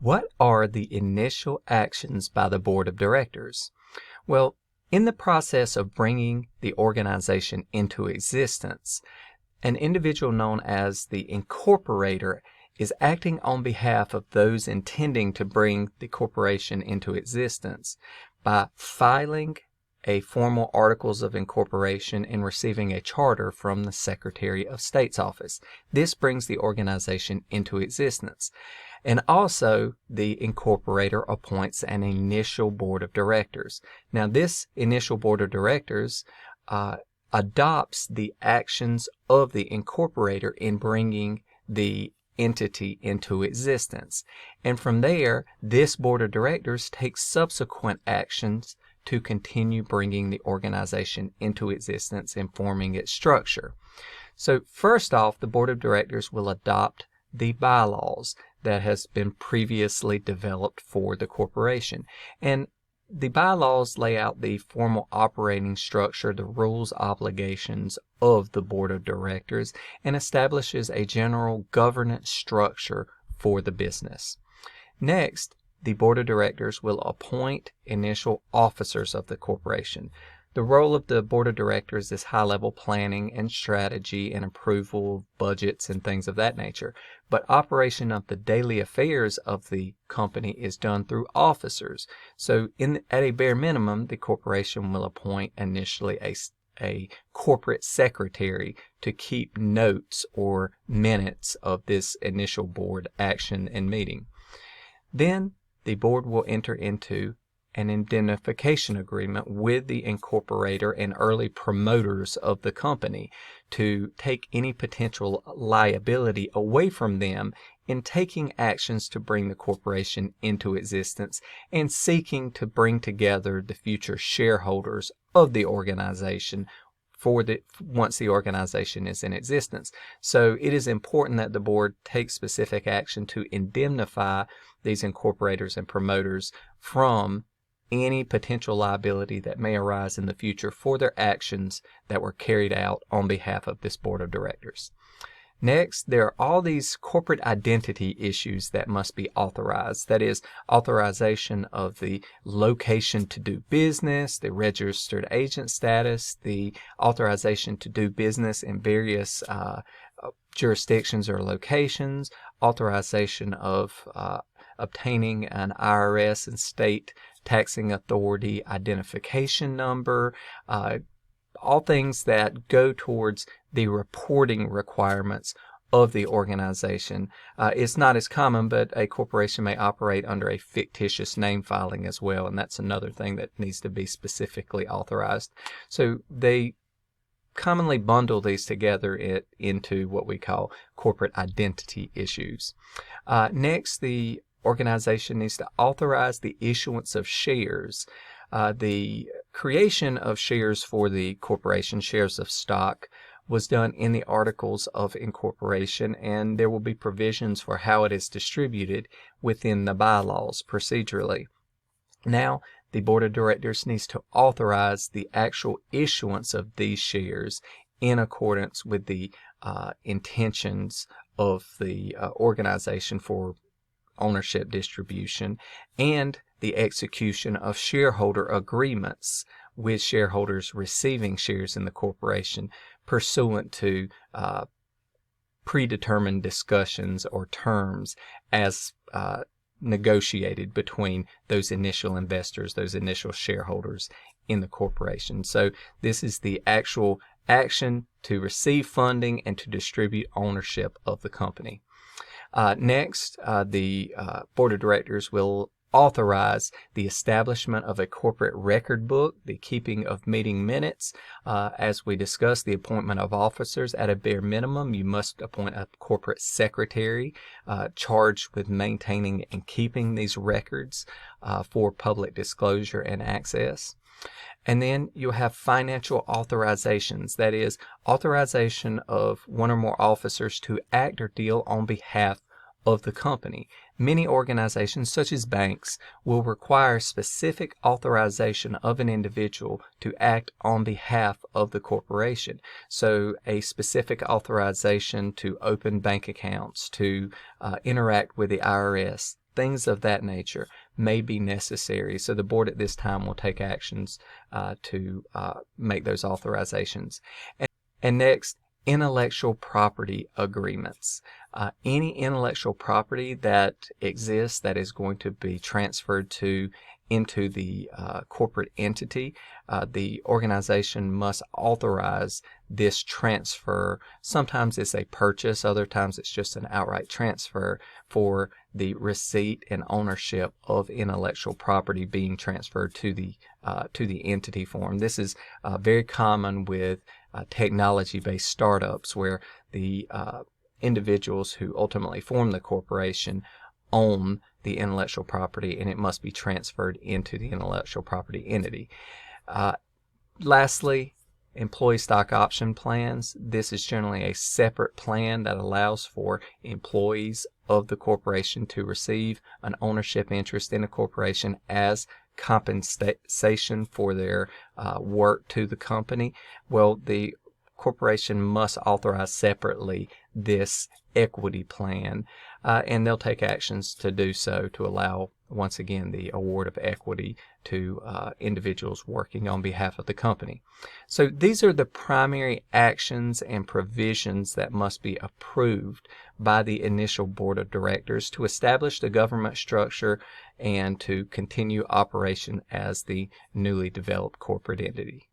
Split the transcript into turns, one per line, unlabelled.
What are the initial actions by the board of directors? Well, in the process of bringing the organization into existence, an individual known as the incorporator is acting on behalf of those intending to bring the corporation into existence by filing a formal articles of incorporation and receiving a charter from the Secretary of State's office. This brings the organization into existence. And also, the incorporator appoints an initial board of directors. Now, this initial board of directors adopts the actions of the incorporator in bringing the entity into existence. And from there, this board of directors takes subsequent actions to continue bringing the organization into existence and forming its structure. So first off, the board of directors will adopt the bylaws that has been previously developed for the corporation. And the bylaws lay out the formal operating structure, the rules, obligations of the board of directors, and establishes a general governance structure for the business. Next, the board of directors will appoint initial officers of the corporation. The role of the board of directors is high-level planning and strategy and approval of budgets and things of that nature. But operation of the daily affairs of the company is done through officers. So at a bare minimum, the corporation will appoint initially a corporate secretary to keep notes or minutes of this initial board action and meeting. Then the board will enter into an indemnification agreement with the incorporator and early promoters of the company to take any potential liability away from them in taking actions to bring the corporation into existence and seeking to bring together the future shareholders of the organization once the organization is in existence. So it is important that the board takes specific action to indemnify these incorporators and promoters from any potential liability that may arise in the future for their actions that were carried out on behalf of this board of directors. Next, there are all these corporate identity issues that must be authorized. That is, authorization of the location to do business, the registered agent status, the authorization to do business in various jurisdictions or locations, authorization of obtaining an IRS and state taxing authority identification number, all things that go towards the reporting requirements of the organization. It's not as common, but a corporation may operate under a fictitious name filing as well, and that's another thing that needs to be specifically authorized. So they commonly bundle these together into what we call corporate identity issues. Next, the organization needs to authorize the issuance of shares. The creation of shares for the corporation, shares of stock, was done in the Articles of Incorporation, and there will be provisions for how it is distributed within the bylaws procedurally. Now, the board of directors needs to authorize the actual issuance of these shares in accordance with the intentions of the organization for ownership distribution and the execution of shareholder agreements with shareholders receiving shares in the corporation pursuant to predetermined discussions or terms as negotiated between those initial investors, those initial shareholders in the corporation. So this is the actual action to receive funding and to distribute ownership of the company. Next, the board of directors will authorize the establishment of a corporate record book, the keeping of meeting minutes. As we discussed, the appointment of officers. At a bare minimum, you must appoint a corporate secretary charged with maintaining and keeping these records for public disclosure and access. And then you'll have financial authorizations, that is, authorization of one or more officers to act or deal on behalf of the company. Many organizations, such as banks, will require specific authorization of an individual to act on behalf of the corporation. So a specific authorization to open bank accounts, to interact with the IRS, things of that nature may be necessary. So the board at this time will take actions to make those authorizations. And next, intellectual property agreements. Any intellectual property that exists that is going to be transferred into the corporate entity, the organization must authorize this transfer. Sometimes it's a purchase, other times it's just an outright transfer for the receipt and ownership of intellectual property being transferred to the entity form. This is very common with technology-based startups where the individuals who ultimately form the corporation own the intellectual property, and it must be transferred into the intellectual property entity. Lastly, employee stock option plans. This is generally a separate plan that allows for employees of the corporation to receive an ownership interest in a corporation as compensation for their work to the company. Well, the corporation must authorize separately this equity plan, and they'll take actions to do so to allow, once again, the award of equity to individuals working on behalf of the company. So these are the primary actions and provisions that must be approved by the initial board of directors to establish the government structure and to continue operation as the newly developed corporate entity.